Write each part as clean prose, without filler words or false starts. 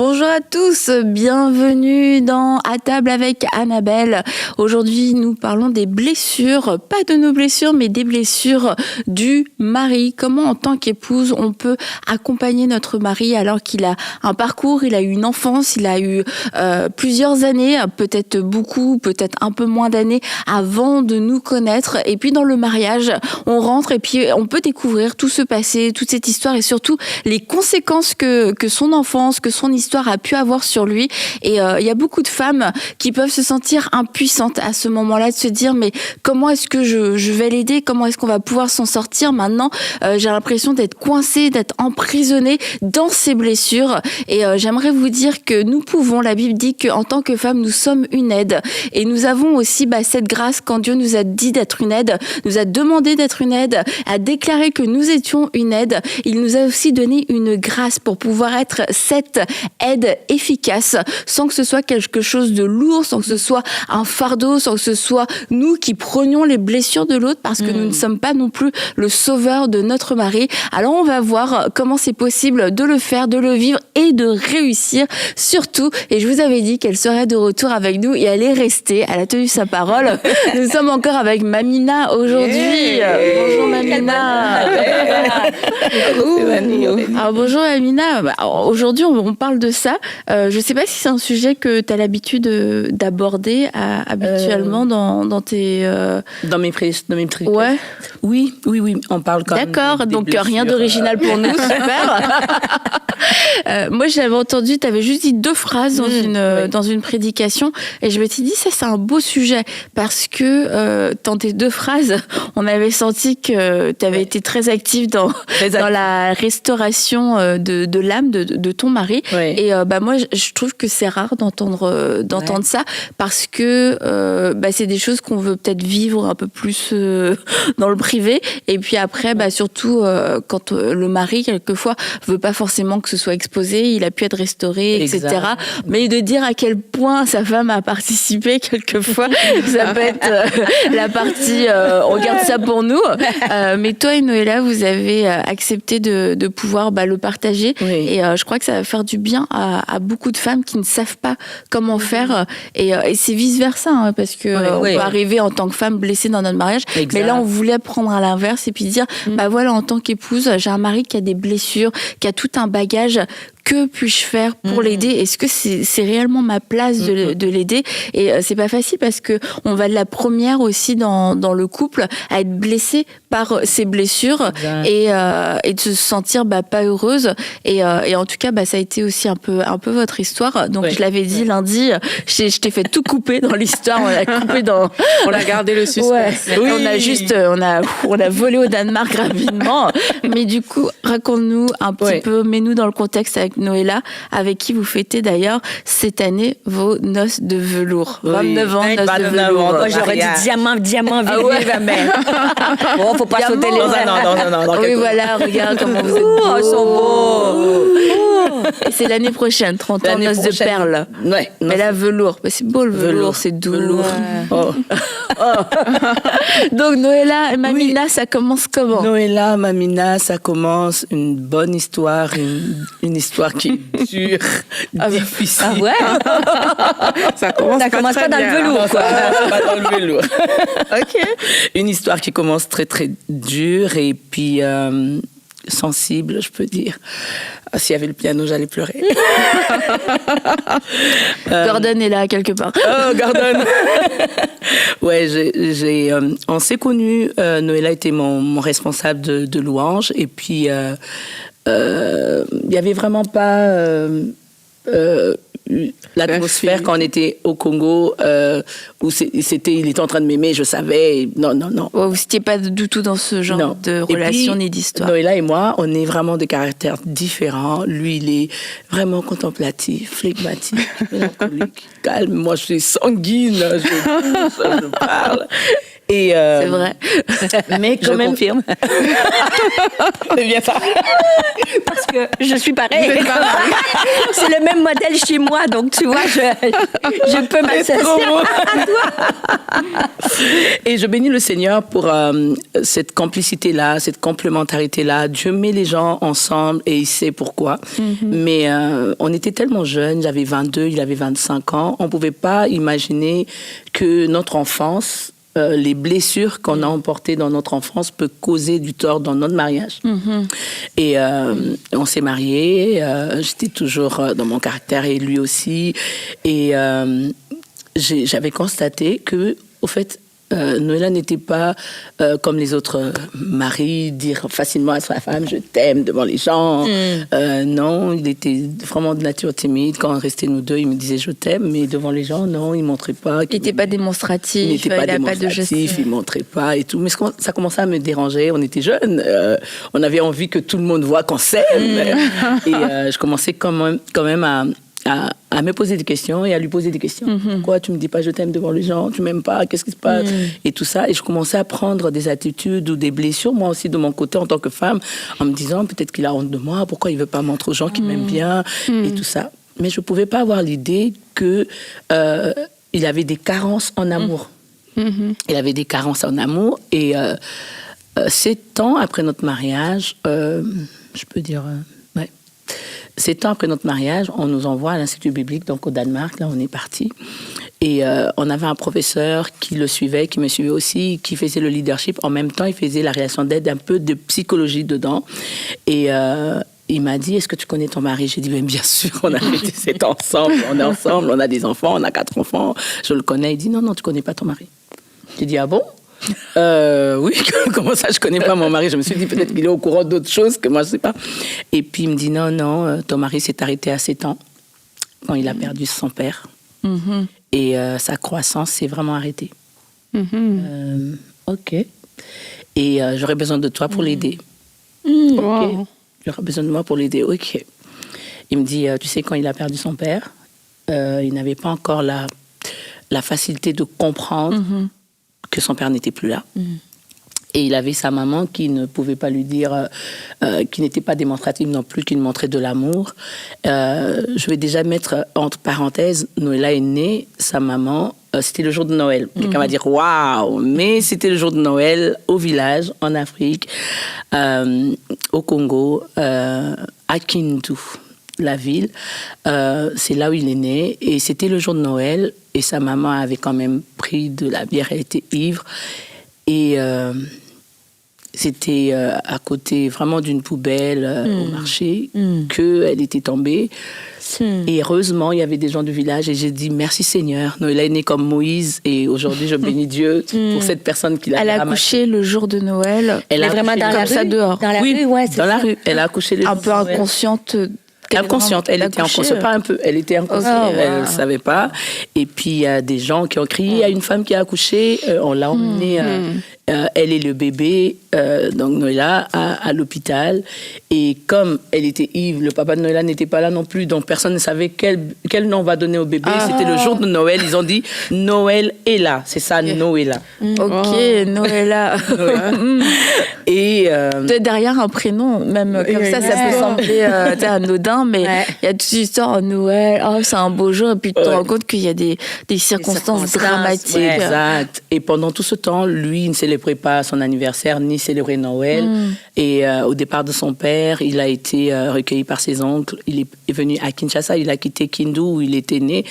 Bonjour à tous, bienvenue dans À table avec Annabelle. Aujourd'hui, nous parlons des blessures, pas de nos blessures, mais des blessures du mari. Comment, en tant qu'épouse, on peut accompagner notre mari alors qu'il a un parcours, il a eu une enfance, il a eu plusieurs années, peut-être beaucoup, peut-être un peu moins d'années avant de nous connaître. Et puis dans le mariage, on rentre et puis on peut découvrir tout ce passé, toute cette histoire et surtout les conséquences que son enfance, que son histoire a pu avoir sur lui. Et il y a beaucoup de femmes qui peuvent se sentir impuissantes à ce moment-là, de se dire mais comment est-ce que je vais l'aider, comment est-ce qu'on va pouvoir s'en sortir maintenant. J'ai l'impression d'être coincée, d'être emprisonnée dans ces blessures. Et j'aimerais vous dire que nous pouvons, la Bible dit qu'en tant que femmes, nous sommes une aide. Et nous avons aussi cette grâce quand Dieu nous a dit d'être une aide, nous a demandé d'être une aide, a déclaré que nous étions une aide. Il nous a aussi donné une grâce pour pouvoir être cette aide efficace, sans que ce soit quelque chose de lourd, sans que ce soit un fardeau, sans que ce soit nous qui prenions les blessures de l'autre, parce que nous ne sommes pas non plus le sauveur de notre mari. Alors on va voir comment c'est possible de le faire, de le vivre et de réussir surtout. Et je vous avais dit qu'elle serait de retour avec nous et elle est restée, elle a tenu sa parole. Nous sommes encore avec Mamina aujourd'hui. Bonjour Mamina. Alors bonjour Mamina. Aujourd'hui on parle de ça. Je ne sais pas si c'est un sujet que tu as l'habitude d'aborder habituellement dans tes... Dans mes trucs. Ouais. Oui, on parle quand même. D'accord, donc rien d'original pour nous, super. Moi, j'avais entendu, tu avais juste dit 2 phrases dans une prédication et je me suis dit, ça c'est un beau sujet parce que dans tes 2 phrases, on avait senti que tu avais été très active dans la restauration de l'âme de ton mari. Ouais. Et moi, je trouve que c'est rare d'entendre ça parce que c'est des choses qu'on veut peut-être vivre un peu plus dans le privé. Et puis après, surtout quand le mari, quelquefois, veut pas forcément que ce soit exposé, il a pu être restauré, etc. Mais de dire à quel point sa femme a participé, quelquefois, ça peut être la partie on garde ça pour nous. Mais toi et Noëlla, vous avez accepté de pouvoir le partager. Oui. Et je crois que ça va faire du bien à beaucoup de femmes qui ne savent pas comment faire. Et c'est vice-versa, hein, parce que on peut arriver en tant que femme blessée dans notre mariage. Exact. Mais là, on voulait prendre à l'inverse et puis dire, voilà, en tant qu'épouse, j'ai un mari qui a des blessures, qui a tout un bagage. Que puis-je faire pour l'aider? Est-ce que c'est réellement ma place de l'aider? Et c'est pas facile parce que on va de la première aussi dans le couple à être blessé par ses blessures et de se sentir pas heureuse. Et en tout cas, ça a été aussi un peu votre histoire. Donc je l'avais dit lundi, je t'ai fait tout couper dans l'histoire. On a coupé on a gardé le suspense. Ouais. Oui. On a volé au Danemark rapidement. Mais du coup, raconte-nous un petit peu, mets-nous dans le contexte avec Noëlla, avec qui vous fêtez d'ailleurs cette année vos noces de velours. 29 ans, noces de velours. Moi, j'aurais dit diamant, jamais. Bon, faut pas sauter les Non. Oui, voilà, regarde comment vous êtes beaux. Oh, ils sont beaux. Et c'est l'année prochaine, 30 ans, noces de perles. Ouais. Mais là, velours. C'est beau le velours, c'est doux. Velours. Donc, Noëlla et Mamina, ça commence comment? Noëlla, Mamina, ça commence une bonne histoire, une histoire qui est dure, difficile. Ah ouais. Ça commence pas dans le velours, quoi. Pas dans le velours. Ok. Une histoire qui commence très très dure et puis sensible, je peux dire. S'il y avait le piano, j'allais pleurer. Gordon est là quelque part. Oh, Gordon. Ouais, on s'est connus. Noëlla était mon responsable de louange et puis il y avait vraiment pas l'atmosphère quand on était au Congo où il était en train de m'aimer, je savais. Non. Vous n'étiez pas du tout dans ce genre de relation ni d'histoire. Noëlla et moi, on est vraiment de caractères différents. Lui, il est vraiment contemplatif, flegmatique, mélancolique, calme. Moi, je suis sanguine, je parle. Et, C'est vrai. Mais quand même... confirme. C'est bien ça. Parce que je suis pareil. C'est le même modèle chez moi, donc tu vois, je peux m'associer à toi. Et je bénis le Seigneur pour cette complicité-là, cette complémentarité-là. Dieu met les gens ensemble et il sait pourquoi. Mais on était tellement jeunes, j'avais 22, il avait 25 ans. On ne pouvait pas imaginer que notre enfance, les blessures qu'on a emportées dans notre enfance peuvent causer du tort dans notre mariage. Et on s'est mariés, j'étais toujours dans mon caractère et lui aussi. Et j'avais constaté que, au fait, Noëlla n'était pas comme les autres maris, dire facilement à sa femme « je t'aime » devant les gens. Non, il était vraiment de nature timide. Quand on restait nous deux, il me disait « je t'aime », mais devant les gens, non, il ne montrait pas. Il n'était pas démonstratif. Il n'était pas démonstratif, il ne montrait pas et tout. Mais ça commençait à me déranger. On était jeunes. On avait envie que tout le monde voit qu'on s'aime. Et je commençais quand même à me poser des questions et à lui poser des questions. Pourquoi tu me dis pas je t'aime devant les gens? Tu m'aimes pas? Qu'est-ce qui se passe? Et tout ça. Et je commençais à prendre des attitudes ou des blessures, moi aussi de mon côté en tant que femme, en me disant peut-être qu'il a honte de moi, pourquoi il veut pas montrer aux gens qu'il m'aime bien et tout ça. Mais je pouvais pas avoir l'idée que il avait des carences en amour. Il avait des carences en amour et 7 ans après notre mariage, je peux dire... 7 ans après notre mariage, on nous envoie à l'Institut biblique, donc au Danemark, là on est parti. Et on avait un professeur qui le suivait, qui me suivait aussi, qui faisait le leadership. En même temps, il faisait la relation d'aide, un peu de psychologie dedans. Et il m'a dit, est-ce que tu connais ton mari? J'ai dit, bien sûr, on a fait 7 ans ensemble, on est ensemble, on a des enfants, on a 4 enfants, je le connais. Il dit, non, tu connais pas ton mari. J'ai dit, ah bon? Oui, comment ça, je connais pas mon mari? Je me suis dit peut-être qu'il est au courant d'autres choses que moi, je sais pas. Et puis il me dit non, ton mari s'est arrêté à 7 ans quand il a perdu son père. Et sa croissance s'est vraiment arrêtée. Ok. Et j'aurais besoin de toi pour l'aider. Ok. J'aurais besoin de moi pour l'aider. Ok. Il me dit, tu sais, quand il a perdu son père, il n'avait pas encore la facilité de comprendre que son père n'était plus là. Et il avait sa maman qui ne pouvait pas lui dire, qui n'était pas démonstrative non plus, qui ne montrait de l'amour. Je vais déjà mettre entre parenthèses, Noëlla est née, sa maman, c'était le jour de Noël. Quelqu'un va dire, waouh, mais c'était le jour de Noël au village, en Afrique, au Congo, à Kindu, la ville. C'est là où il est né. Et c'était le jour de Noël. Et sa maman avait quand même pris de la bière, elle était ivre. Et c'était à côté vraiment d'une poubelle au marché qu'elle était tombée. Et heureusement, il y avait des gens du village et j'ai dit merci Seigneur. Noëlla est née comme Moïse et aujourd'hui je bénis Dieu pour cette personne qui l'a Elle a accouché le jour de Noël. Elle est vraiment dans la rue, ça dehors. Dans la oui, rue, ouais, c'est dans ça. la rue. Elle a accouché le jour Un peu inconsciente. Inconsciente, elle était inconsciente, pas un peu, elle était inconsciente, elle ne savait pas. Et puis il y a des gens qui ont crié, il y a une femme qui a accouché, on l'a emmenée, elle et le bébé, donc Noëlla, à l'hôpital. Et comme elle était ivre, le papa de Noëlla n'était pas là non plus, donc personne ne savait quel nom on va donner au bébé. C'était le jour de Noël, ils ont dit Noël est là, c'est ça, Noëlla. Ok, Noëlla. Et peut-être derrière un prénom, même comme ça peut sembler anodin, mais il y a toute une histoire, Noël, c'est un beau jour, et puis tu te rends compte qu'il y a des circonstances dramatiques. Ouais, exact. Et pendant tout ce temps, lui, il ne célébrait pas son anniversaire, ni célébrait Noël. Et au départ de son père, il a été recueilli par ses oncles. Il est venu à Kinshasa, il a quitté Kindu, où il était né.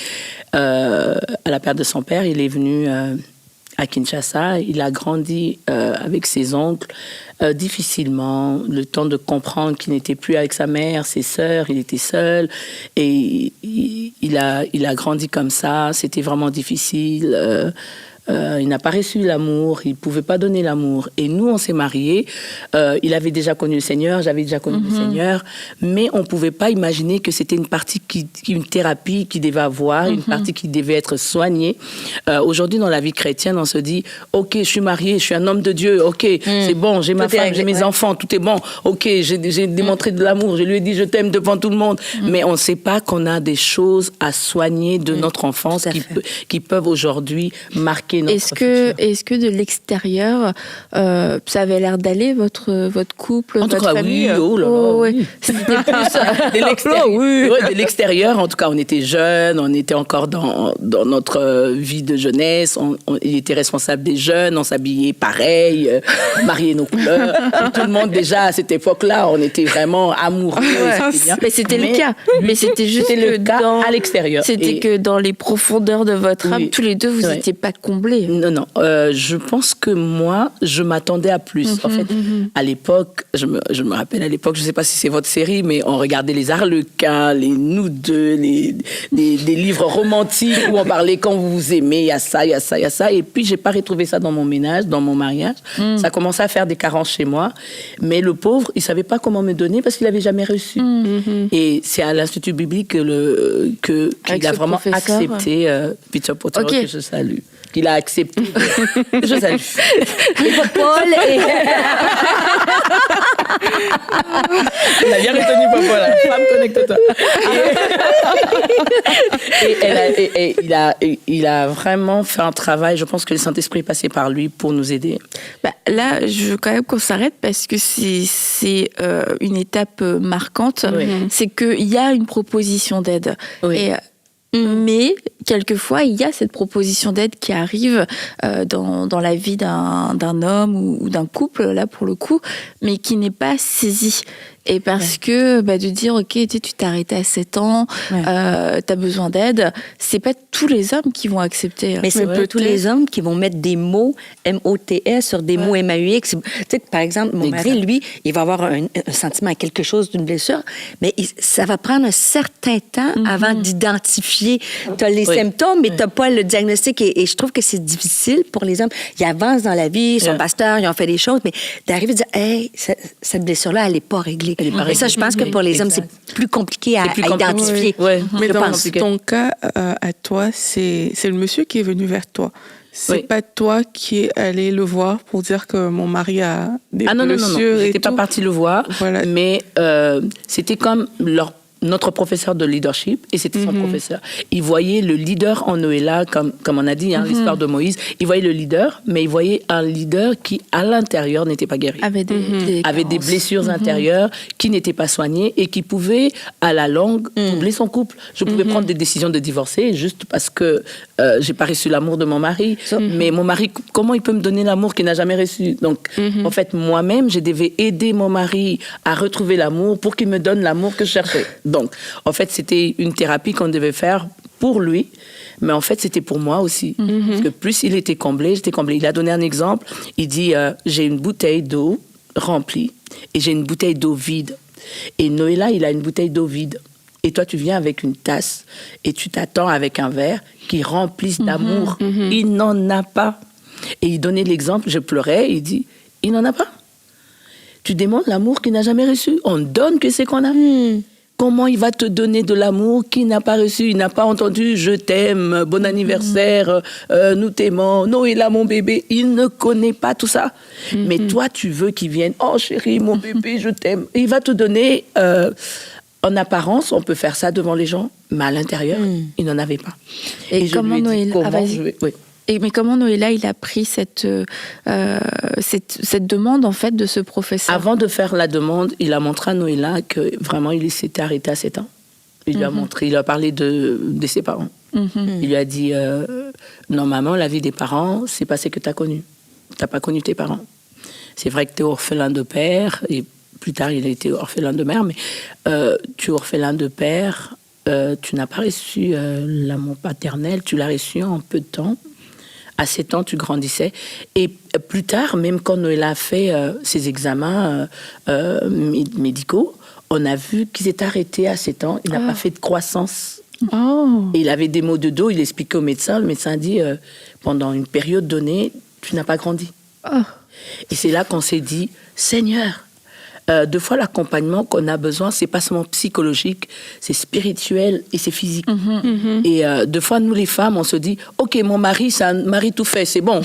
À la perte de son père, il est venu à Kinshasa. Il a grandi avec ses oncles, difficilement, le temps de comprendre qu'il n'était plus avec sa mère, ses sœurs, il était seul. Et il a grandi comme ça. C'était vraiment difficile. Il n'a pas reçu l'amour, il ne pouvait pas donner l'amour. Et nous, on s'est mariés. Il avait déjà connu le Seigneur, j'avais déjà connu le Seigneur, mais on ne pouvait pas imaginer que c'était une partie, une thérapie qu'il devait avoir, une partie qui devait être soignée. Aujourd'hui, dans la vie chrétienne, on se dit, ok, je suis mariée, je suis un homme de Dieu, ok, c'est bon, j'ai ma femme, j'ai mes enfants, tout est bon, ok, j'ai démontré de l'amour, je lui ai dit je t'aime devant tout le monde, mais on ne sait pas qu'on a des choses à soigner de notre enfance qui peuvent aujourd'hui marquer marquer notre futur. Est-ce que de l'extérieur, ça avait l'air d'aller, votre couple, en tout votre cas, famille? Oui, oh là là, oui. C'était plus de l'extérieur. Oui. Ouais, de l'extérieur, en tout cas, on était jeunes, on était encore dans notre vie de jeunesse, il était responsable des jeunes, on s'habillait pareil, mariait nos couleurs. Tout le monde, déjà, à cette époque-là, on était vraiment amoureux. Mais c'était le cas. Mais c'était juste le cas à l'extérieur. C'était que dans les profondeurs de votre âme, tous les deux, vous n'étiez pas comblés. Non. Je pense que moi, je m'attendais à plus. En fait, à l'époque, je me rappelle à l'époque, je ne sais pas si c'est votre série, mais on regardait les Harlequins, les Nous deux, des livres romantiques où on parlait quand vous vous aimez, il y a ça, il y a ça, il y a ça. Et puis, je n'ai pas retrouvé ça dans mon ménage, dans mon mariage. Ça commençait à faire des carences chez moi. Mais le pauvre, il ne savait pas comment me donner parce qu'il n'avait jamais reçu. Et c'est à l'Institut biblique qu'il a vraiment accepté Peter Potter, que je salue. Qu'il a accepté. Je salue. Paul et... Il a bien retenu Papa, là. Femme, connecte-toi. Et il a vraiment fait un travail. Je pense que le Saint-Esprit est passé par lui pour nous aider. Là, je veux quand même qu'on s'arrête parce que c'est une étape marquante. C'est qu'il y a une proposition d'aide. Mais quelquefois, il y a cette proposition d'aide qui arrive dans la vie d'un homme ou d'un couple, là pour le coup, mais qui n'est pas saisie. Et parce que de dire, ok, tu t'es arrêté à 7 ans, t'as besoin d'aide, c'est pas tous les hommes qui vont accepter. Mais c'est pas tous les hommes qui vont mettre des mots M-O-T-S sur des mots M-A-U-X. Tu sais, par exemple, mon mari, lui, il va avoir un sentiment à quelque chose d'une blessure, mais ça va prendre un certain temps avant d'identifier. Tu as les symptômes, mais tu n'as pas le diagnostic. Et je trouve que c'est difficile pour les hommes. Ils avancent dans la vie, ils sont pasteurs, ils ont fait des choses, mais d'arriver à dire, hey, cette blessure-là, elle n'est pas réglée. Et ça, je pense que pour les hommes, c'est plus compliqué à identifier. Mais dans ton cas, à toi, c'est le monsieur qui est venu vers toi. C'est pas toi qui es allé le voir pour dire que mon mari a des blessures. Non. Je n'étais pas partie le voir, mais c'était comme notre professeur de leadership, et c'était son professeur. Il voyait le leader en Noéla, comme on a dit, l'histoire de Moïse. Il voyait le leader, mais il voyait un leader qui, à l'intérieur, n'était pas guéri. Avait des blessures intérieures, qui n'étaient pas soignées, et qui pouvaient, à la longue, troubler son couple. Je pouvais prendre des décisions de divorcer, juste parce que j'ai pas reçu l'amour de mon mari. Mais mon mari, comment il peut me donner l'amour qu'il n'a jamais reçu? Donc, en fait, moi-même, je devais aider mon mari à retrouver l'amour pour qu'il me donne l'amour que je cherchais. Donc, en fait, c'était une thérapie qu'on devait faire pour lui, mais en fait, c'était pour moi aussi. Parce que plus il était comblé, j'étais comblée. Il a donné un exemple. Il dit, j'ai une bouteille d'eau remplie et j'ai une bouteille d'eau vide. Et Noéla, il a une bouteille d'eau vide. Et toi, tu viens avec une tasse et tu t'attends avec un verre qui remplisse d'amour. Il n'en a pas. Et il donnait l'exemple, je pleurais, il dit, il n'en a pas. Tu demandes l'amour qu'il n'a jamais reçu. On donne que c'est qu'on a. Comment il va te donner de l'amour qu'il n'a pas reçu? Il n'a pas entendu « je t'aime »,« bon anniversaire »,« nous t'aimons »,« Noéla, mon bébé ». Il ne connaît pas tout ça. Mais toi, tu veux qu'il vienne « oh chérie, mon bébé, je t'aime ». Il va te donner... en apparence, on peut faire ça devant les gens, mais à l'intérieur, il n'en avait pas. Et comment Noéla... Mais comment Noéla, il a pris cette demande, en fait, de ce professeur? Avant de faire la demande, il a montré à Noéla que vraiment, il s'était arrêté à 7 ans. Il lui a montré, il lui a parlé de ses parents. Il lui a dit, normalement, la vie des parents, c'est pas ce que tu as connu. Tu n'as pas connu tes parents. C'est vrai que tu es orphelin de père, et plus tard, il a été orphelin de mère, mais tu es orphelin de père, tu n'as pas reçu l'amour paternel, tu l'as reçu en peu de temps. À 7 ans, tu grandissais. Et plus tard, même quand Noéla a fait ses examens médicaux, on a vu qu'il s'est arrêté à 7 ans. Il n'a pas fait de croissance. Et il avait des maux de dos. Il expliquait au médecin. Le médecin dit, pendant une période donnée, tu n'as pas grandi. Et c'est là qu'on s'est dit, Seigneur, deux fois l'accompagnement qu'on a besoin, c'est pas seulement psychologique, c'est spirituel et c'est physique. Et deux fois, nous les femmes, on se dit, ok, mon mari, c'est un mari tout fait, c'est bon,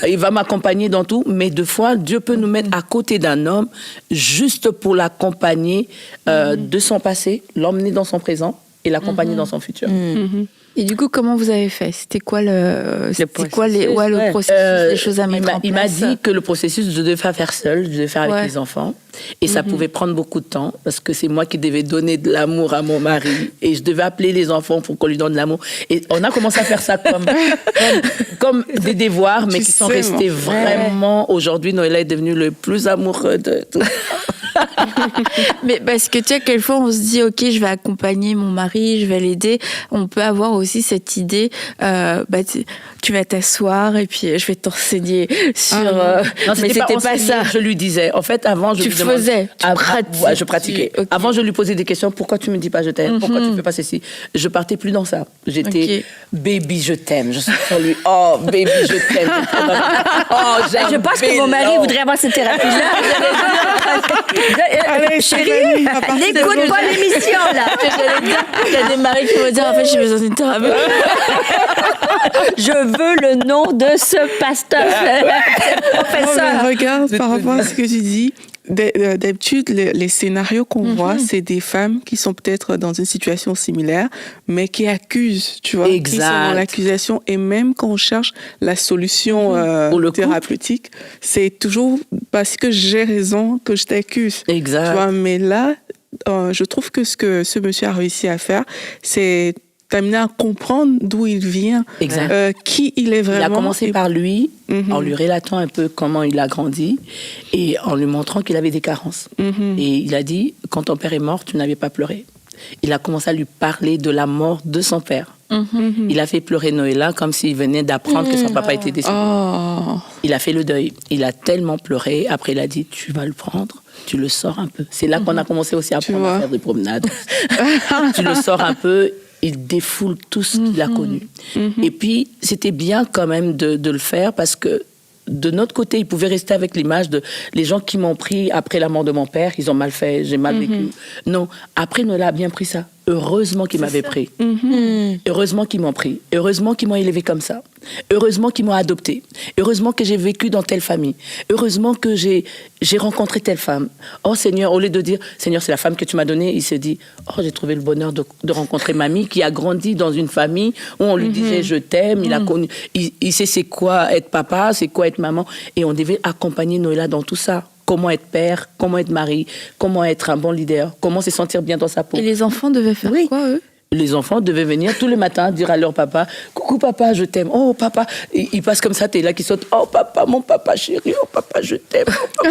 il va m'accompagner dans tout. Mais deux fois, Dieu peut nous mettre à côté d'un homme juste pour l'accompagner de son passé, l'emmener dans son présent et l'accompagner dans son futur. Et du coup, comment vous avez fait? C'était quoi le processus, les choses à mettre en place? Il m'a dit que le processus, je devais faire seul, je devais faire avec les enfants. Et ça pouvait prendre beaucoup de temps parce que c'est moi qui devais donner de l'amour à mon mari. Et je devais appeler les enfants pour qu'on lui donne de l'amour. Et on a commencé à faire ça comme des devoirs, mais qui sont restés vraiment... Aujourd'hui, Noëlla est devenu le plus amoureux de tout. Mais parce que tu sais, quelquefois on se dit ok, je vais accompagner mon mari, je vais l'aider. On peut avoir aussi cette idée, tu vas t'asseoir et puis je vais t'enseigner sur. Non, mais c'était pas ça. Je lui disais. En fait, avant, je lui demandais. Je pratiquais. Okay. Avant, je lui posais des questions. Pourquoi tu me dis pas je t'aime? Pourquoi tu fais pas ceci? Je partais plus dans ça. J'étais baby, je t'aime. Je suis sur lui. Oh baby, je t'aime. Oh, j'aime. Je pense que mon mari voudrait avoir cette thérapie-là. Chérie, n'écoute pas l'émission, là. Il y a des maris qui vont dire, en fait, je suis besoin d'une thérapie. Je veux le nom de ce pasteur. Regarde, par rapport à ce que tu dis, d'habitude, les scénarios qu'on voit, c'est des femmes qui sont peut-être dans une situation similaire, mais qui accusent, tu vois, qui sont dans l'accusation. Et même quand on cherche la solution thérapeutique, c'est toujours parce que j'ai raison que je t'accuse. Exact. Tu vois, mais là, je trouve que ce monsieur a réussi à faire, c'est t'amener à comprendre d'où il vient, qui il est vraiment. Il a commencé par lui, en lui relatant un peu comment il a grandi et en lui montrant qu'il avait des carences. Et il a dit, quand ton père est mort, tu n'avais pas pleuré. Il a commencé à lui parler de la mort de son père. Il a fait pleurer Noëlla comme s'il venait d'apprendre que son papa était décédé. Il a fait le deuil. Il a tellement pleuré. Après, il a dit, tu vas le prendre, tu le sors un peu. C'est là qu'on a commencé aussi à apprendre à faire des promenades. Tu le sors un peu. Il défoule tout ce qu'il a connu. Et puis, c'était bien quand même de le faire parce que de notre côté, il pouvait rester avec l'image de les gens qui m'ont pris après la mort de mon père, ils ont mal fait, j'ai mal vécu. Non, après, Noëlla a bien pris ça. Heureusement qu'ils m'avaient pris. Heureusement qu'ils m'ont pris. Heureusement qu'ils m'ont élevé comme ça. Heureusement qu'ils m'ont adopté. Heureusement que j'ai vécu dans telle famille. Heureusement que j'ai rencontré telle femme. Oh Seigneur, au lieu de dire Seigneur, c'est la femme que tu m'as donnée, il se dit oh, j'ai trouvé le bonheur de rencontrer mamie qui a grandi dans une famille où on lui disait je t'aime. Il a connu, il sait c'est quoi être papa, c'est quoi être maman. Et on devait accompagner Noëlla dans tout ça. Comment être père, comment être mari, comment être un bon leader, comment se sentir bien dans sa peau. Et les enfants devaient faire quoi, eux? Les enfants devaient venir tous les matins dire à leur papa « Coucou papa, je t'aime. Oh papa ». Ils passent comme ça, t'es là qui saute « Oh papa, mon papa chéri, oh papa, je t'aime. Oh,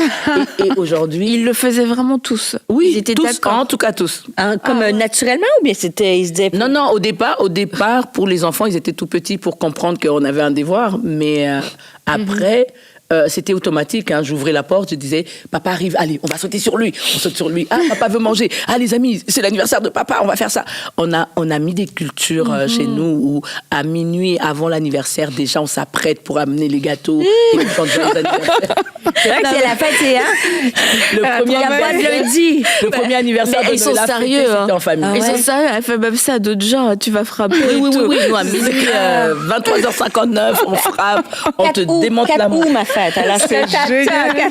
et aujourd'hui... Ils le faisaient vraiment tous? Oui, ils étaient tous, en tout cas tous. Comme naturellement ou bien c'était... Ils se disaient... Non, au départ, pour les enfants, ils étaient tout petits pour comprendre qu'on avait un devoir. Mais après... c'était automatique, hein. J'ouvrais la porte, je disais papa arrive, allez, on va sauter sur lui, on saute sur lui. Ah, papa veut manger. Ah, les amis, c'est l'anniversaire de papa, on va faire ça. On a mis des cultures chez nous où à minuit avant l'anniversaire, déjà on s'apprête pour amener les gâteaux et les anniversaires. C'est vrai que c'est la fête, hein. Le premier anniversaire de ils sont sérieux, c'était en famille. Ils sont sérieux, elle fait même ça à d'autres gens, tu vas frapper. Oui, nous à minuit 23h59, on frappe, on te démonte l'amour. Fête. Alors, c'est génial.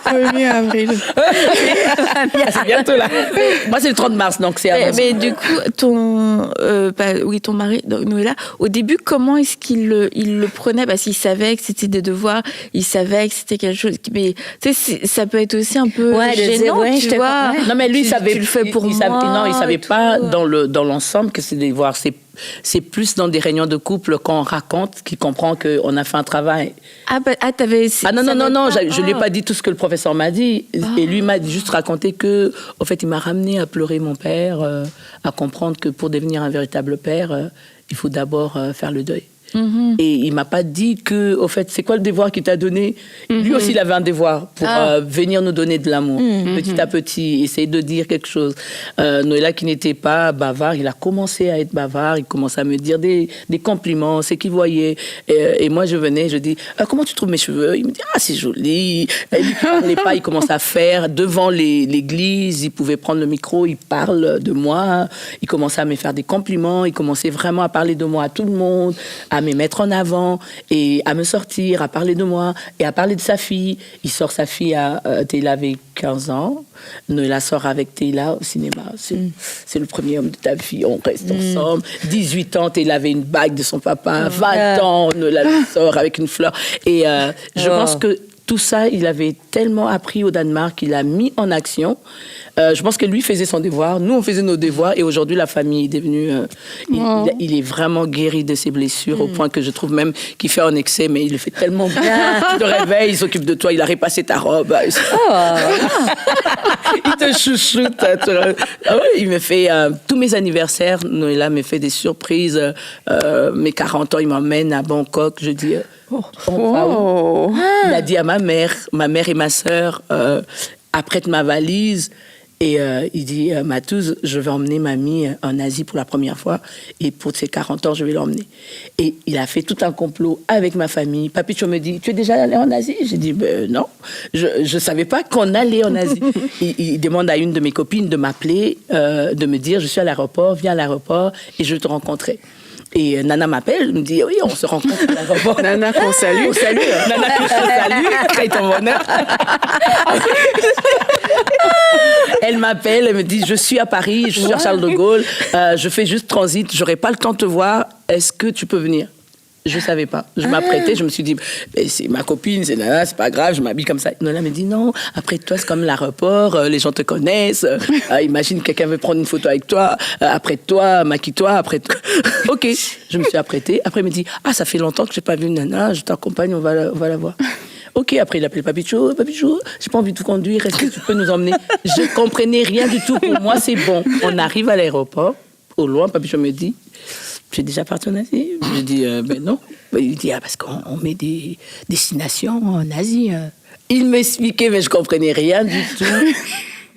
1er avril. C'est bientôt là. Moi, c'est le 30 mars, donc c'est avant. Mais du coup, ton mari, Noëlla, au début, comment est-ce qu'il le prenait? Parce qu'il savait que c'était des devoirs, il savait que c'était quelque chose. Mais tu sais, ça peut être aussi un peu gênant, tu vois. Non, mais lui, il savait. Tu le fais pour moi. Non, il savait pas dans l'ensemble que c'est des devoirs. C'est plus dans des réunions de couple qu'on raconte, qu'il comprend qu'on a fait un travail. T'avais... non, je lui ai pas dit tout ce que le professeur m'a dit. Et lui m'a juste raconté que, en fait, il m'a ramené à pleurer mon père, à comprendre que pour devenir un véritable père, il faut d'abord faire le deuil. Et il m'a pas dit que, au fait, c'est quoi le devoir qu'il t'a donné? Lui aussi, il avait un devoir pour venir nous donner de l'amour, petit à petit, essayer de dire quelque chose. Noëlla, qui n'était pas bavard, il a commencé à être bavard, il commençait à me dire des compliments, c'est qu'il voyait. Et moi, je venais, je dis, comment tu trouves mes cheveux? Il me dit, ah, c'est joli. Il ne parlait pas, il commençait à faire devant l'église, il pouvait prendre le micro, il parle de moi, il commençait à me faire des compliments, il commençait vraiment à parler de moi à tout le monde, à à me mettre en avant et à me sortir, à parler de moi et à parler de sa fille. Il sort sa fille à Taylor avait 15 ans. Noëlla sort avec Taylor au cinéma. C'est le premier homme de ta vie, on reste ensemble. 18 ans, Taylor avait une bague de son papa. 20 ans, Noëlla sort avec une fleur. Et je pense que tout ça, il avait tellement appris au Danemark, il a mis en action. Je pense que lui faisait son devoir, nous on faisait nos devoirs, et aujourd'hui la famille est devenue... il est vraiment guéri de ses blessures, au point que je trouve même qu'il fait en excès, mais il le fait tellement bien. Tu te réveilles, il s'occupe de toi, il a repassé ta robe. Il te chouchoute. Il me fait... tous mes anniversaires, Noëlla me fait des surprises. Mes 40 ans, il m'emmène à Bangkok, je dis... Il a dit à ma mère et ma sœur, apprête ma valise. Et il dit, Matouze, je vais emmener mamie en Asie pour la première fois. Et pour ses 40 ans, je vais l'emmener. Et il a fait tout un complot avec ma famille. Papicho me dit, tu es déjà allé en Asie? J'ai dit, non, je ne savais pas qu'on allait en Asie. Il demande à une de mes copines de m'appeler, de me dire, je suis à l'aéroport, viens à l'aéroport et je vais te rencontrer. Et Nana m'appelle, me dit, oui, on se rencontre à l'aéroport. Nana qu'on salue. Nana qu'on salue, très ton bonheur. Elle m'appelle, elle me dit, je suis à Paris, je suis à Charles de Gaulle, je fais juste transit, j'aurai pas le temps de te voir, est-ce que tu peux venir? Je savais pas. Je m'apprêtais, je me suis dit, c'est ma copine, c'est Nana, c'est pas grave, je m'habille comme ça. Nana me dit, non, après toi, c'est comme l'aéroport, les gens te connaissent, imagine quelqu'un veut prendre une photo avec toi, après toi, maquille-toi, après toi. Ok, je me suis apprêtée. Après, il me dit, ça fait longtemps que j'ai pas vu Nana, je t'accompagne, on va la voir. Ok, après il appelle Papicho, j'ai pas envie de vous conduire, est-ce que tu peux nous emmener? Je comprenais rien du tout, pour moi c'est bon. On arrive à l'aéroport, au loin, Papicho me dit, j'ai déjà parti en Asie. Je dis, non. Il dit, parce qu'on met des destinations en Asie. Il m'expliquait, mais je comprenais rien du tout.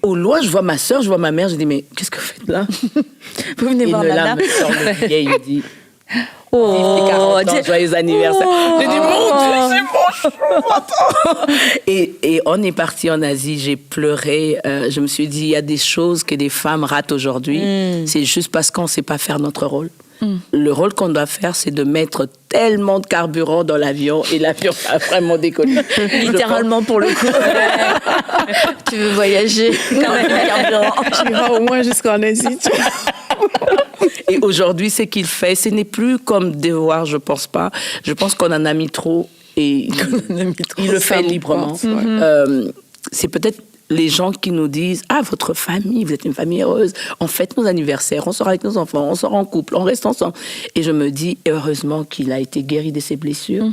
Au loin, je vois ma soeur, je vois ma mère, je dis, mais qu'est-ce que vous faites là? Vous venez voir Nana. Me sort le billet, il me dit, vive tes 40 ans, joyeux anniversaire. Je dis, mon Dieu, c'est bon, et on est parti en Asie, j'ai pleuré. Je me suis dit, il y a des choses que des femmes ratent aujourd'hui. C'est juste parce qu'on ne sait pas faire notre rôle. Le rôle qu'on doit faire, c'est de mettre tellement de carburant dans l'avion, et l'avion a vraiment décollé. Littéralement, pour le coup. Tu veux voyager, quand même, le carburant. Tu iras au moins jusqu'en Asie. Et aujourd'hui, ce qu'il fait, ce n'est plus comme devoir, je pense pas. Je pense qu'on en a mis trop, et il le fait librement. C'est peut-être les gens qui nous disent, votre famille, vous êtes une famille heureuse, on fête nos anniversaires, on sort avec nos enfants, on sort en couple, on reste ensemble. Et je me dis, heureusement qu'il a été guéri de ses blessures,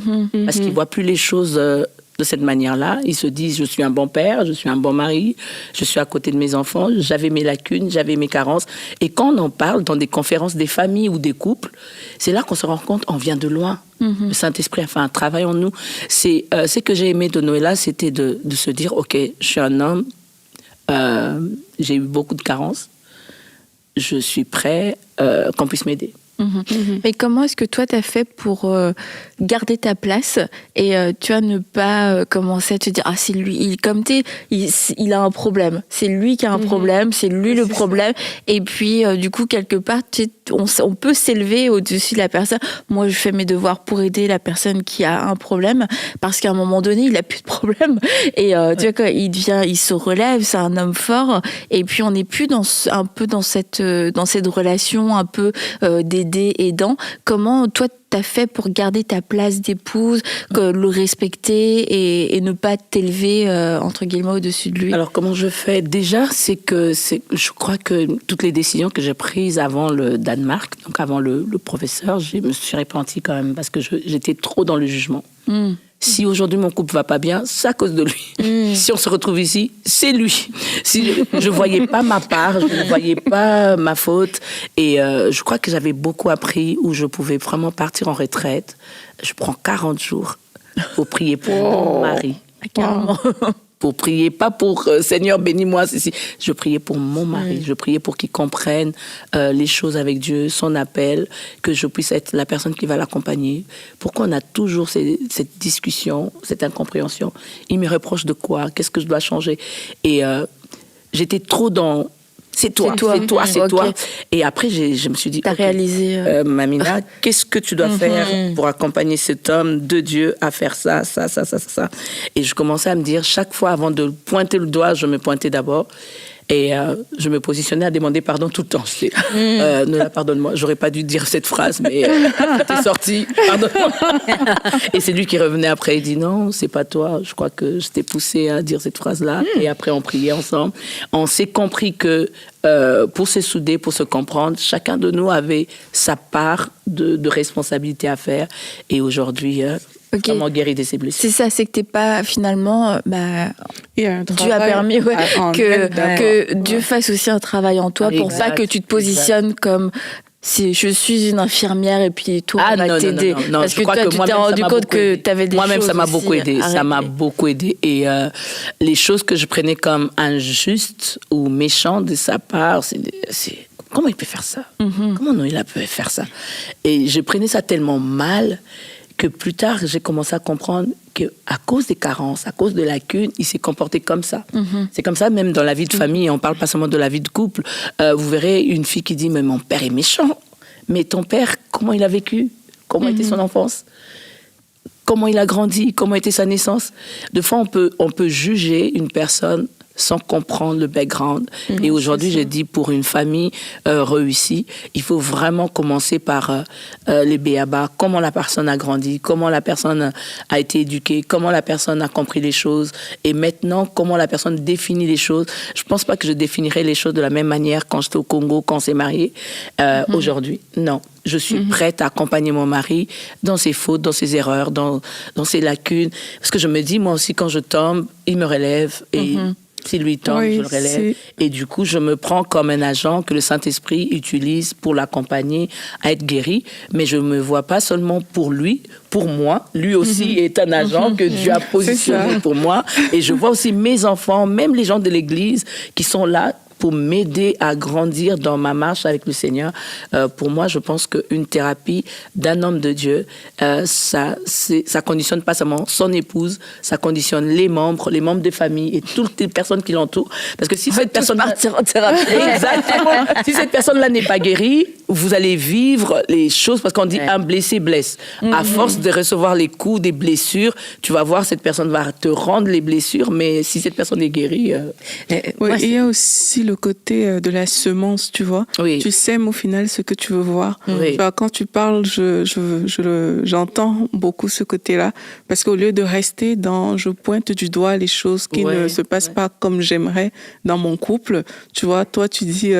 parce qu'il voit plus les choses de cette manière-là. Il se dit, je suis un bon père, je suis un bon mari, je suis à côté de mes enfants, j'avais mes lacunes, j'avais mes carences. Et quand on en parle dans des conférences des familles ou des couples, c'est là qu'on se rend compte, on vient de loin. Le Saint-Esprit a fait un travail en nous. Ce que j'ai aimé de Noëlla, c'était de se dire, ok, je suis un homme, j'ai eu beaucoup de carences, je suis prêt qu'on puisse m'aider. Mais comment est-ce que toi, tu as fait pour garder ta place et tu vois, ne pas commencer à te dire, c'est lui, il a un problème. C'est lui qui a un problème, c'est lui le problème. Et puis, du coup, quelque part, on peut s'élever au-dessus de la personne. Moi, je fais mes devoirs pour aider la personne qui a un problème, parce qu'à un moment donné, il a plus de problème. Et tu vois, quand il se relève, c'est un homme fort. Et puis, on n'est plus un peu dans cette relation un peu d'aider, aidant. Comment, toi, t'as fait pour garder ta place d'épouse, le respecter et ne pas t'élever, entre guillemets, au-dessus de lui? Alors, comment je fais? Déjà, je crois que toutes les décisions que j'ai prises avant le Danemark, donc avant le professeur, je me suis repentie quand même, parce que j'étais trop dans le jugement. Si aujourd'hui mon couple va pas bien, c'est à cause de lui. Si on se retrouve ici, c'est lui. Si je voyais pas ma part, je ne voyais pas ma faute, et je crois que j'avais beaucoup appris, où je pouvais vraiment partir en retraite. Je prends 40 jours pour prier pour mon mari. Carrément. Pour prier, pas pour Seigneur bénis-moi, je priais pour mon mari, je priais pour qu'il comprenne les choses avec Dieu, son appel, que je puisse être la personne qui va l'accompagner. Pourquoi on a toujours cette discussion, cette incompréhension? Il me reproche de quoi? Qu'est-ce que je dois changer? Et j'étais trop dans C'est toi. Et après, je me suis dit, t'as réalisé. Mamina, qu'est-ce que tu dois faire pour accompagner cet homme de Dieu à faire ça. Et je commençais à me dire, chaque fois, avant de pointer le doigt, je me pointais d'abord. Et je me positionnais à demander pardon tout le temps. Nola, pardonne-moi. J'aurais pas dû dire cette phrase, mais c'était sorti. Pardonne-moi. Et c'est lui qui revenait après. Il dit non, c'est pas toi. Je crois que je t'ai poussé à dire cette phrase-là. Et après, on priait ensemble. On s'est compris que pour se souder, pour se comprendre, chacun de nous avait sa part de responsabilité à faire. Et aujourd'hui, vraiment guéri de ses blessures. C'est ça, c'est que t'es pas finalement. Dieu a permis que Dieu fasse aussi un travail en toi pour pas que tu te positionnes comme si je suis une infirmière et puis toi on va t'aider. Non, parce que toi tu t'es rendu compte que t'avais des choses. Moi-même ça m'a beaucoup aidé. Ça m'a beaucoup aidé. Et les choses que je prenais comme injustes ou méchantes de sa part, c'est comment il peut faire ça? Comment non il a pu faire ça? Et je prenais ça tellement mal que plus tard, j'ai commencé à comprendre qu'à cause des carences, à cause de lacunes, il s'est comporté comme ça. C'est comme ça même dans la vie de famille, on ne parle pas seulement de la vie de couple. Vous verrez une fille qui dit « mais mon père est méchant ». Mais ton père, comment il a vécu? Comment était son enfance? Comment il a grandi? Comment était sa naissance? De fois, on peut juger une personne sans comprendre le background. Et aujourd'hui, je dis, pour une famille réussie, il faut vraiment commencer par les b.a.-ba, comment la personne a grandi, comment la personne a été éduquée, comment la personne a compris les choses, et maintenant, comment la personne définit les choses. Je ne pense pas que je définirais les choses de la même manière quand j'étais au Congo, quand on s'est marié. Aujourd'hui, non. Je suis prête à accompagner mon mari dans ses fautes, dans ses erreurs, dans ses lacunes. Parce que je me dis, moi aussi, quand je tombe, il me relève et... S'il lui tombe, je le relève. Et du coup, je me prends comme un agent que le Saint-Esprit utilise pour l'accompagner à être guéri. Mais je ne me vois pas seulement pour lui, pour moi. Lui aussi est un agent que Dieu a positionné pour moi. Et je vois aussi mes enfants, même les gens de l'Église qui sont là pour m'aider à grandir dans ma marche avec le Seigneur. Pour moi, je pense qu'une thérapie d'un homme de Dieu, ça conditionne pas seulement son épouse, ça conditionne les membres de famille et toutes les personnes qui l'entourent. Parce que si cette personne partir en thérapie. Exactement. Si cette personne-là n'est pas guérie, vous allez vivre les choses, parce qu'on dit un blessé blesse. À force de recevoir les coups, des blessures, tu vas voir, cette personne va te rendre les blessures, mais si cette personne est guérie... il y a aussi le côté de la semence, tu vois. Oui. Tu sèmes au final ce que tu veux voir. Oui. Tu vois, quand tu parles, j'entends beaucoup ce côté-là, parce qu'au lieu de rester dans je pointe du doigt les choses qui ne se passent pas comme j'aimerais dans mon couple, tu vois, toi tu dis,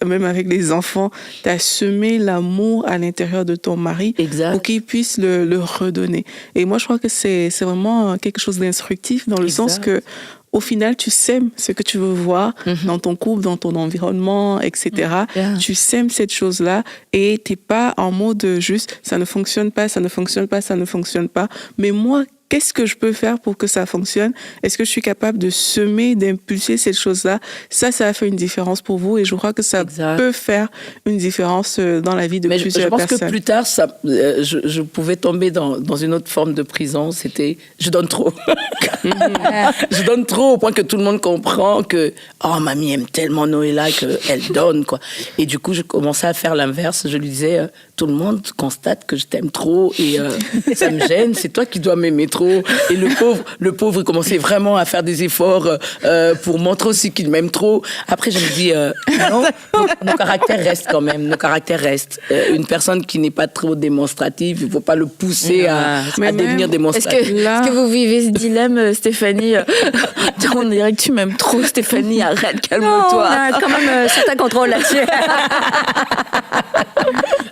même avec les enfants, tu as semé l'amour à l'intérieur de ton mari pour qu'il puisse le redonner. Et moi je crois que c'est vraiment quelque chose d'instructif dans le sens que au final, tu sèmes ce que tu veux voir dans ton couple, dans ton environnement, etc. Tu sèmes cette chose-là et t'es pas en mode juste ça ne fonctionne pas, ça ne fonctionne pas, ça ne fonctionne pas. Mais moi, qu'est-ce que je peux faire pour que ça fonctionne? Est-ce que je suis capable de semer, d'impulser cette chose-là? Ça a fait une différence pour vous et je crois que ça peut faire une différence dans la vie de plusieurs personnes. Je pense que plus tard, je pouvais tomber dans une autre forme de prison. C'était je donne trop. Je donne trop au point que tout le monde comprend que mamie aime tellement Noéla qu'elle donne, quoi. Et du coup, je commençais à faire l'inverse. Je lui disais tout le monde constate que je t'aime trop et ça me gêne. C'est toi qui dois m'aimer trop. Et le pauvre, il commençait vraiment à faire des efforts pour montrer aussi qu'il m'aime trop. Après, je me dis, non, nos caractères restent quand même. Nos caractères restent. Une personne qui n'est pas trop démonstrative, il ne faut pas le pousser à devenir démonstratif. Est-ce que vous vivez ce dilemme, Stéphanie? On dirait que tu m'aimes trop, Stéphanie. Arrête, calme-toi. Non, on a quand même certain contrôle là-dessus.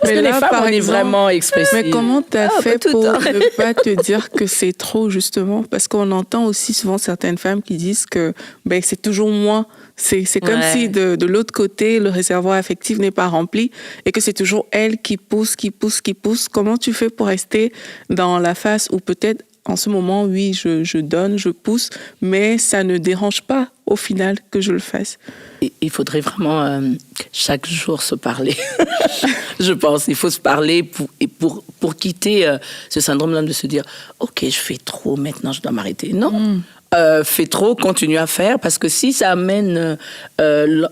Parce que les femmes, on est vraiment expressives. Mais comment tu as fait pour ne pas te dire que c'est trop, justement? Parce qu'on entend aussi souvent certaines femmes qui disent que c'est toujours moi. C'est comme si de l'autre côté, le réservoir affectif n'est pas rempli et que c'est toujours elle qui pousse. Comment tu fais pour rester dans la phase où peut-être en ce moment, oui, je donne, je pousse, mais ça ne dérange pas au final que je le fasse. Il faudrait vraiment chaque jour se parler. Je pense, il faut se parler pour quitter ce syndrome-là de se dire « Ok, je fais trop, maintenant je dois m'arrêter ». Non, fais trop, continue à faire, parce que si ça amène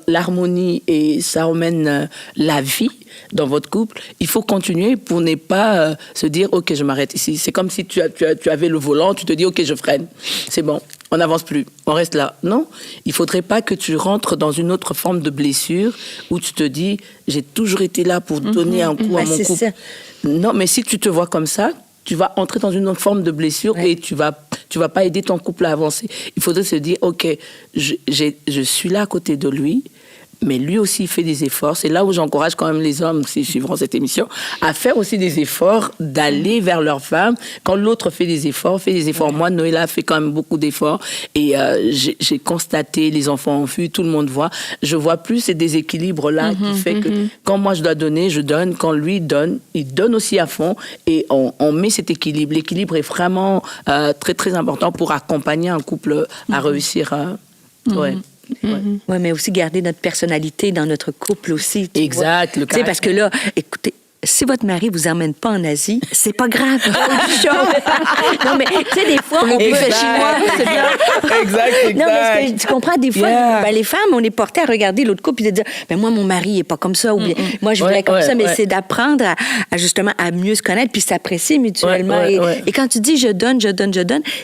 l'harmonie et ça amène la vie dans votre couple, il faut continuer pour ne pas se dire « Ok, je m'arrête ici ». C'est comme si tu avais le volant, tu te dis « Ok, je freine, c'est bon ». On n'avance plus, on reste là. Non, il ne faudrait pas que tu rentres dans une autre forme de blessure où tu te dis, j'ai toujours été là pour donner un coup à mon couple. Ça. Non, mais si tu te vois comme ça, tu vas entrer dans une autre forme de blessure et tu vas pas aider ton couple à avancer. Il faudrait se dire, ok, je suis là à côté de lui, mais lui aussi il fait des efforts. C'est là où j'encourage quand même les hommes, s'ils suivront cette émission, à faire aussi des efforts, d'aller vers leur femme. Quand l'autre fait des efforts. Moi, Noëlla fait quand même beaucoup d'efforts. Et j'ai constaté, les enfants ont vu, tout le monde voit. Je vois plus ces déséquilibres-là qui fait que quand moi je dois donner, je donne. Quand lui donne, il donne aussi à fond. Et on met cet équilibre. L'équilibre est vraiment très, très important pour accompagner un couple à réussir. Ouais. Oui, mais aussi garder notre personnalité dans notre couple aussi. Exact. Tu sais, parce que là, écoutez, si votre mari vous emmène pas en Asie, c'est pas grave. Non, mais tu sais, des fois, on peut faire chinois, c'est bien. Exact. Non, mais tu comprends, des fois, les femmes, on est portées à regarder l'autre couple et de dire, ben moi, mon mari est pas comme ça, ou bien, moi, je voudrais comme ça, mais c'est d'apprendre à justement à mieux se connaître puis s'apprécier mutuellement. Et quand tu dis je donne,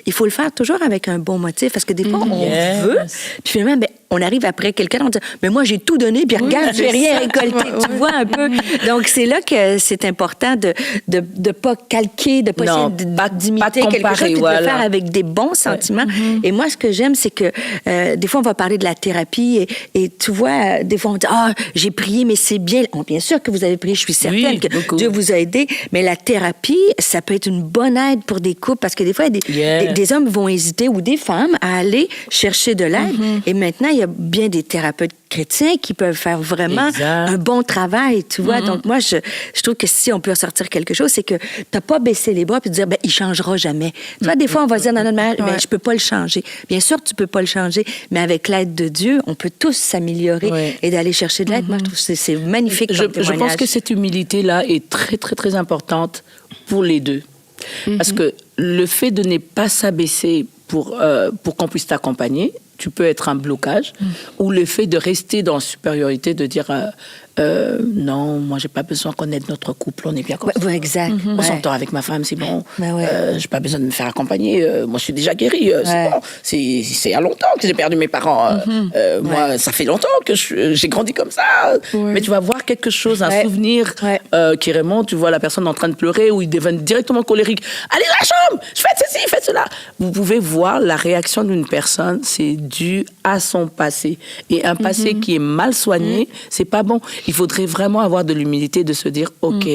il faut le faire toujours avec un bon motif, parce que des fois, on veut, puis finalement, ben, on arrive après quelqu'un, on dit, mais moi, j'ai tout donné, puis regarde, j'ai rien récolté. Tu vois un peu. Donc, c'est là que c'est important de pas calquer, de pas essayer d'imiter quelque chose, puis de le faire avec des bons sentiments. Et moi, ce que j'aime, c'est que des fois, on va parler de la thérapie et tu vois, des fois, on dit, j'ai prié, mais c'est bien. Bien sûr que vous avez prié, je suis certaine que Dieu vous a aidé, mais la thérapie, ça peut être une bonne aide pour des couples, parce que des fois, des hommes vont hésiter, ou des femmes, à aller chercher de l'aide. Et maintenant, il y a bien des thérapeutes chrétiens qui peuvent faire vraiment un bon travail, tu vois. Donc, moi, je trouve que si on peut ressortir quelque chose, c'est que tu n'as pas baissé les bras puis dire, ben, il ne changera jamais. Tu vois, des fois, on va dire dans notre mariage, ben, je ne peux pas le changer. Bien sûr, tu ne peux pas le changer, mais avec l'aide de Dieu, on peut tous s'améliorer et d'aller chercher de l'aide. Moi, je trouve que c'est magnifique comme témoignage. Je pense que cette humilité-là est très, très, très importante pour les deux. Parce que le fait de ne pas s'abaisser pour qu'on puisse t'accompagner, tu peux être un blocage, ou le fait de rester dans la supériorité, de dire non, moi j'ai pas besoin qu'on aide notre couple, on est bien comme ça. Exact. On s'entend avec ma femme, c'est bon. J'ai pas besoin de me faire accompagner. Moi je suis déjà guérie, c'est bon. C'est il y a longtemps que j'ai perdu mes parents. Moi, ça fait longtemps que j'ai grandi comme ça. Mais tu vas voir quelque chose, un souvenir qui remonte. Tu vois la personne en train de pleurer ou il devient directement colérique. Allez dans la chambre, je fais ceci, faites cela. Vous pouvez voir la réaction d'une personne, c'est dû à son passé. Et un passé qui est mal soigné, c'est pas bon. Il faudrait vraiment avoir de l'humilité de se dire, OK,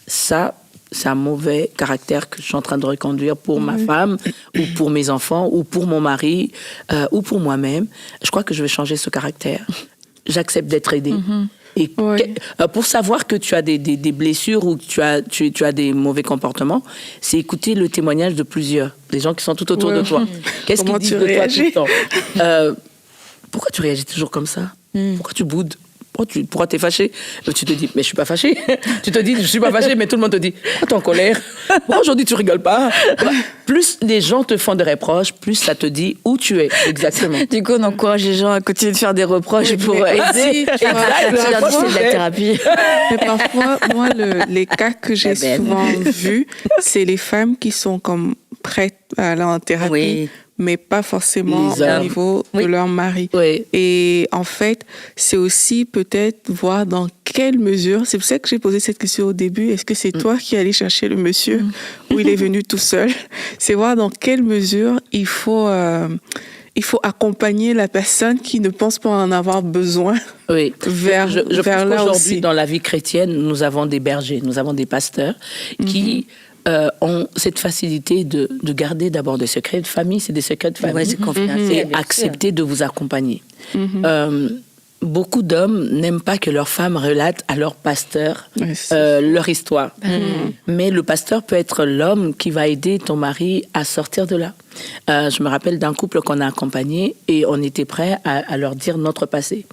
ça, c'est un mauvais caractère que je suis en train de reconduire pour ma femme, ou pour mes enfants, ou pour mon mari, ou pour moi-même. Je crois que je vais changer ce caractère. J'accepte d'être aidée. Et pour savoir que tu as des blessures ou que tu as des mauvais comportements, c'est écouter le témoignage de plusieurs, des gens qui sont tout autour de toi. Qu'est-ce qu'ils disent de toi tout le temps? Pourquoi tu réagis toujours comme ça? Pourquoi tu boudes? Pourquoi t'es fâché? Tu te dis, mais je suis pas fâché. Tu te dis, je suis pas fâché, mais tout le monde te dit, pourquoi t'es en colère? Aujourd'hui, tu rigoles pas. Plus les gens te font des reproches, plus ça te dit où tu es exactement. Du coup, on encourage les gens à continuer de faire des reproches pour aider. C'est de la thérapie. Mais parfois, moi, les cas que j'ai souvent vus, c'est les femmes qui sont comme prêtes à aller en thérapie. Mais pas forcément au niveau de leur mari. Et en fait, c'est aussi peut-être voir dans quelle mesure, c'est pour ça que j'ai posé cette question au début, est-ce que c'est toi qui allais chercher le monsieur ou il est venu tout seul? C'est voir dans quelle mesure il faut accompagner la personne qui ne pense pas en avoir besoin vers là aussi. Aujourd'hui, dans la vie chrétienne, nous avons des bergers, nous avons des pasteurs qui ont cette facilité de garder d'abord des secrets de famille, c'est des secrets de famille, c'est confidentiel, et accepter de vous accompagner. beaucoup d'hommes n'aiment pas que leurs femmes relatent à leur pasteur leur histoire. Mais le pasteur peut être l'homme qui va aider ton mari à sortir de là. Je me rappelle d'un couple qu'on a accompagné et on était prêt à leur dire notre passé.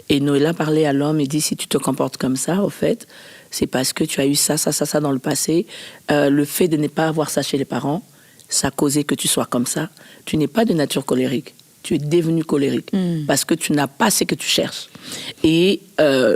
Et Noëlla parlait à l'homme et dit, si tu te comportes comme ça, au fait, c'est parce que tu as eu ça dans le passé. Le fait de ne pas avoir ça chez les parents, ça a causé que tu sois comme ça. Tu n'es pas de nature colérique. Tu es devenu colérique parce que tu n'as pas ce que tu cherches. Et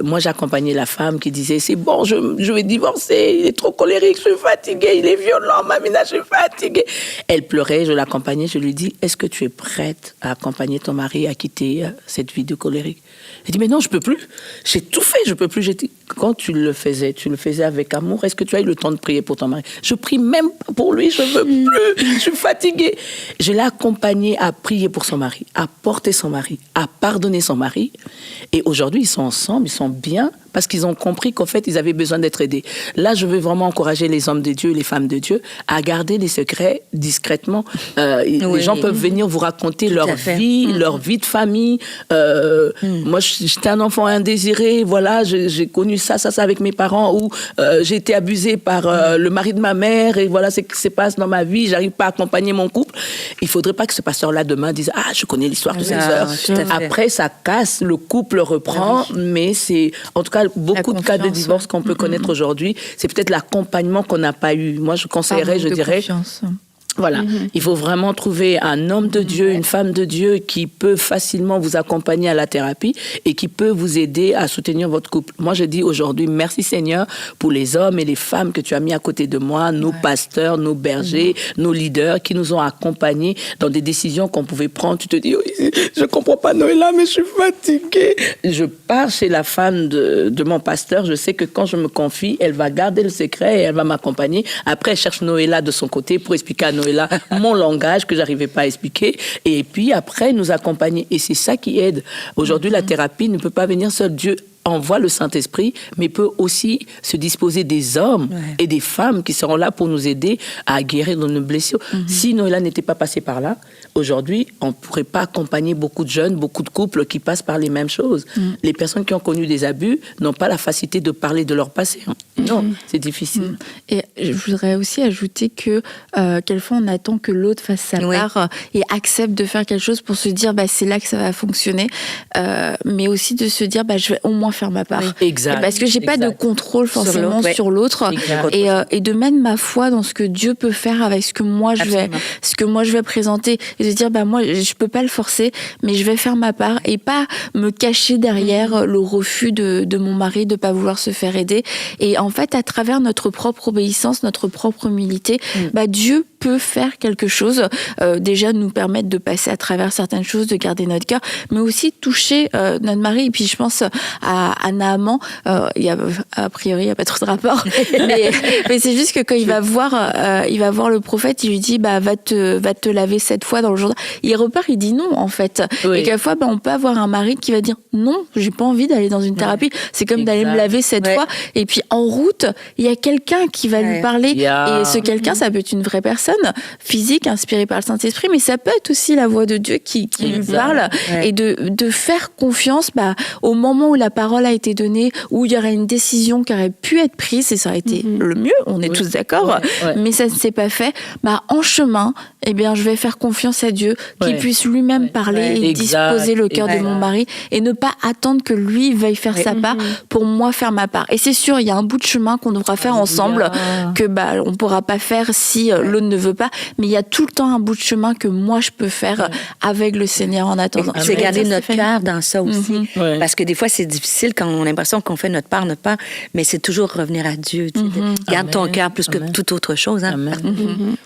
moi, j'accompagnais la femme qui disait, c'est bon, je vais divorcer, il est trop colérique, je suis fatiguée, il est violent, Mamina, je suis fatiguée. Elle pleurait, je l'accompagnais, je lui dis, est-ce que tu es prête à accompagner ton mari à quitter cette vie de colérique? Elle dit, mais non, je peux plus. J'ai tout fait, je peux plus. J'ai dit, quand tu le faisais avec amour, est-ce que tu as eu le temps de prier pour ton mari? Je prie même pas pour lui, je veux plus, je suis fatiguée. Je l'ai accompagné à prier pour son mari, à porter son mari, à pardonner son mari. Et aujourd'hui, ils sont ensemble, ils sont bien, parce qu'ils ont compris qu'en fait, ils avaient besoin d'être aidés. Là, je veux vraiment encourager les hommes de Dieu et les femmes de Dieu à garder les secrets discrètement. Les gens peuvent venir vous raconter leur vie de famille. Moi, j'étais un enfant indésiré, voilà, j'ai connu ça avec mes parents, ou j'ai été abusée par le mari de ma mère, et voilà ce qui se passe dans ma vie, j'arrive pas à accompagner mon couple. Il faudrait pas que ce pasteur-là demain dise « Ah, je connais l'histoire de ses sœurs ». Après, ça casse, le couple reprend, mais c'est, en tout cas, beaucoup de cas de divorce qu'on peut connaître aujourd'hui, c'est peut-être l'accompagnement qu'on n'a pas eu. Moi, je conseillerais, je dirais... Confiance. Voilà, il faut vraiment trouver un homme de Dieu, une femme de Dieu qui peut facilement vous accompagner à la thérapie et qui peut vous aider à soutenir votre couple. Moi, je dis aujourd'hui, merci Seigneur pour les hommes et les femmes que tu as mis à côté de moi, nos pasteurs, nos bergers, nos leaders qui nous ont accompagnés dans des décisions qu'on pouvait prendre. Tu te dis, oh, je comprends pas Noëlla, mais je suis fatiguée. Je pars chez la femme de mon pasteur, je sais que quand je me confie, elle va garder le secret et elle va m'accompagner. Après, elle cherche Noëlla de son côté pour expliquer à Noëlla mon langage que j'arrivais pas à expliquer, et puis après nous accompagner, et c'est ça qui aide. Aujourd'hui, la thérapie ne peut pas venir seule. Dieu envoie le Saint-Esprit, mais peut aussi se disposer des hommes et des femmes qui seront là pour nous aider à guérir nos blessures. Si Noëlla n'était pas passée par là, aujourd'hui, on ne pourrait pas accompagner beaucoup de jeunes, beaucoup de couples qui passent par les mêmes choses. Les personnes qui ont connu des abus n'ont pas la facilité de parler de leur passé. Non, c'est difficile. Et je voudrais aussi ajouter que quelquefois on attend que l'autre fasse sa part et accepte de faire quelque chose pour se dire c'est là que ça va fonctionner, mais aussi de se dire je vais au moins faire ma part. Exact. Parce que j'ai pas de contrôle forcément sur l'autre, et de mettre ma foi dans ce que Dieu peut faire avec ce que moi je vais présenter, et de dire moi je peux pas le forcer, mais je vais faire ma part et pas me cacher derrière le refus de mon mari de pas vouloir se faire aider. Et en fait, à travers notre propre obéissance, notre propre humilité, Dieu peut faire quelque chose, déjà nous permettre de passer à travers certaines choses, de garder notre cœur, mais aussi toucher notre mari. Et puis je pense à Naaman, a priori il n'y a pas trop de rapport, mais c'est juste que quand il va voir le prophète, il lui dit va te laver 7 fois dans le Jourdain. Il repart, il dit non en fait. Et quelquefois on peut avoir un mari qui va dire non, j'ai pas envie d'aller dans une thérapie, c'est comme d'aller me laver 7 fois, et puis en route il y a quelqu'un qui va lui parler, et ce quelqu'un, ça peut être une vraie personne physique inspirée par le Saint-Esprit, mais ça peut être aussi la voix de Dieu qui lui parle, et de faire confiance au moment où la parole a été donnée, où il y aurait une décision qui aurait pu être prise, et ça aurait été le mieux, on est tous d'accord, mais ça ne s'est pas fait. En chemin, je vais faire confiance à Dieu, qu'il puisse lui-même parler et disposer le cœur de mon mari, et ne pas attendre que lui veuille faire sa part pour moi faire ma part. Et c'est sûr, il y a un bout de chemin qu'on devra faire ensemble, que on pourra pas faire si l'autre ne veut pas, mais il y a tout le temps un bout de chemin que moi je peux faire avec le Seigneur en attendant. C'est garder notre cœur dans ça aussi, parce que des fois c'est difficile quand on a l'impression qu'on fait notre part, mais c'est toujours revenir à Dieu. Garde ton cœur plus que toute autre chose.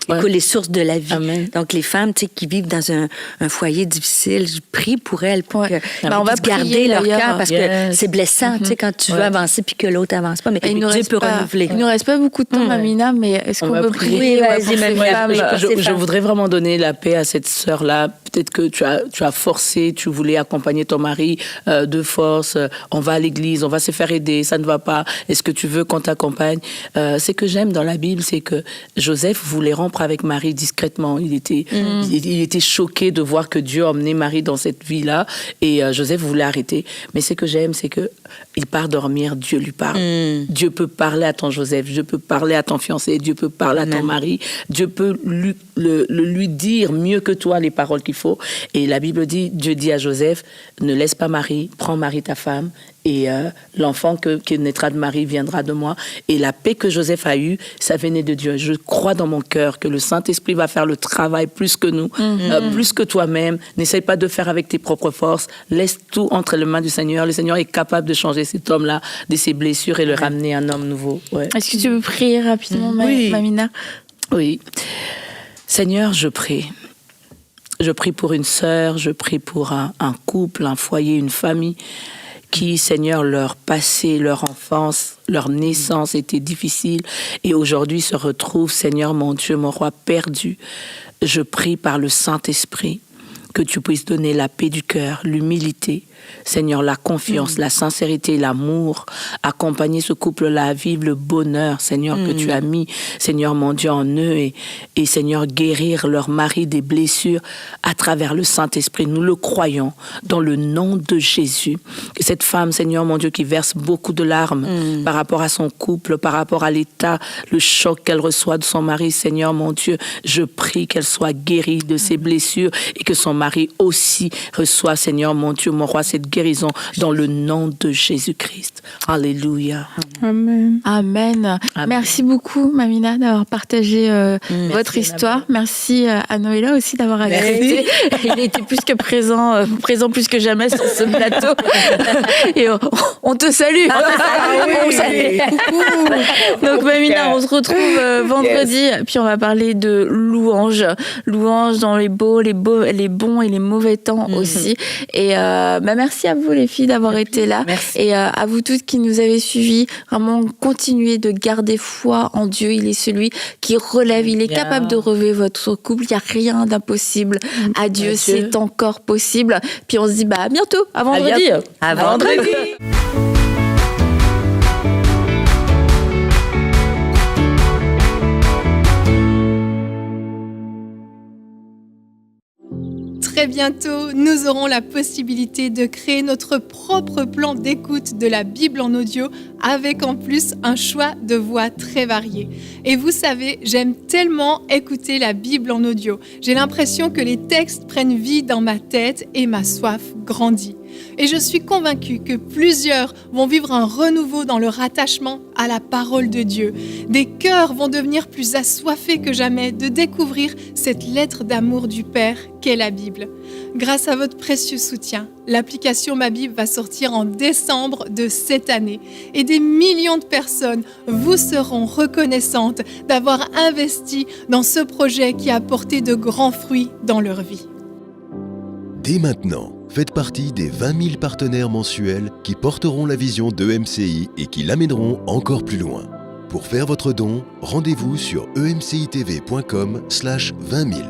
Écoute, les sources de la vie. Donc les femmes qui vivent dans un foyer difficile, je prie pour elles pour que on va garder leur cœur, parce que c'est blessant quand tu veux avancer puis que l'autre avance pas, mais Dieu peut renouveler. Il ne nous reste pas beaucoup de temps, Mamina, mais est-ce qu'on peut prier? Je voudrais vraiment donner la paix à cette sœur-là. Peut-être que tu as forcé, tu voulais accompagner ton mari de force. On va à l'église, on va se faire aider, ça ne va pas. Est-ce que tu veux qu'on t'accompagne? Ce que j'aime dans la Bible, c'est que Joseph voulait rompre avec Marie discrètement. vraiment. Il était choqué de voir que Dieu a emmené Marie dans cette vie-là. Et Joseph voulait arrêter. Mais ce que j'aime, c'est qu'il part dormir, Dieu lui parle. Dieu peut parler à ton Joseph, Dieu peut parler à ton fiancé, Dieu peut parler à ton mari. Dieu peut lui dire mieux que toi les paroles qu'il faut. Et la Bible dit, Dieu dit à Joseph, ne laisse pas Marie, prends Marie ta femme, et l'enfant qui naîtra de Marie viendra de moi. Et la paix que Joseph a eue, ça venait de Dieu. Je crois dans mon cœur que le Saint-Esprit va faire le travail plus que nous, plus que toi-même. N'essaye pas de faire avec tes propres forces. Laisse tout entre les mains du Seigneur. Le Seigneur est capable de changer cet homme-là de ses blessures et le ramener un homme nouveau. Ouais. Est-ce que tu veux prier rapidement, Mamina? Oui. Seigneur, je prie. Je prie pour une sœur, je prie pour un couple, un foyer, une famille qui, Seigneur, leur passé, leur enfance, leur naissance était difficile et aujourd'hui se retrouvent, Seigneur, mon Dieu, mon roi, perdus. Je prie par le Saint-Esprit que tu puisses donner la paix du cœur, l'humilité, Seigneur, la confiance, la sincérité, l'amour, accompagner ce couple-là à vivre le bonheur, Seigneur, que tu as mis, Seigneur, mon Dieu, en eux et Seigneur, guérir leur mari des blessures à travers le Saint-Esprit. Nous le croyons dans le nom de Jésus. Que cette femme, Seigneur, mon Dieu, qui verse beaucoup de larmes par rapport à son couple, par rapport à l'état, le choc qu'elle reçoit de son mari, Seigneur, mon Dieu, je prie qu'elle soit guérie de ses blessures et que son mari aussi reçoit, Seigneur, mon Dieu, mon roi, cette guérison dans le nom de Jésus-Christ. Alléluia. Amen. Amen. Merci beaucoup, Mamina, d'avoir partagé votre histoire. Merci à Noéla aussi d'avoir accepté. Il était plus que présent plus que jamais sur ce plateau. Et on te salue. On salue. Donc, Mamina, on se retrouve vendredi. Puis on va parler de louanges. Louanges dans les beaux, les bons et les mauvais temps aussi. Et merci à vous les filles d'avoir été là. Merci. Et à vous toutes qui nous avez suivis. Vraiment, continuez de garder foi en Dieu. Il est celui qui relève. Il est capable de relever votre couple. Il n'y a rien d'impossible. À Dieu, c'est encore possible. Puis on se dit à bientôt. À vendredi. À vendredi. Très bientôt, nous aurons la possibilité de créer notre propre plan d'écoute de la Bible en audio avec en plus un choix de voix très varié. Et vous savez, j'aime tellement écouter la Bible en audio. J'ai l'impression que les textes prennent vie dans ma tête et ma soif grandit. Et je suis convaincue que plusieurs vont vivre un renouveau dans leur attachement à la parole de Dieu. Des cœurs vont devenir plus assoiffés que jamais de découvrir cette lettre d'amour du Père qu'est la Bible. Grâce à votre précieux soutien, l'application Ma Bible va sortir en décembre de cette année. Et des millions de personnes vous seront reconnaissantes d'avoir investi dans ce projet qui a apporté de grands fruits dans leur vie. Dès maintenant, faites partie des 20 000 partenaires mensuels qui porteront la vision d'EMCI et qui l'amèneront encore plus loin. Pour faire votre don, rendez-vous sur emcitv.com/20 000.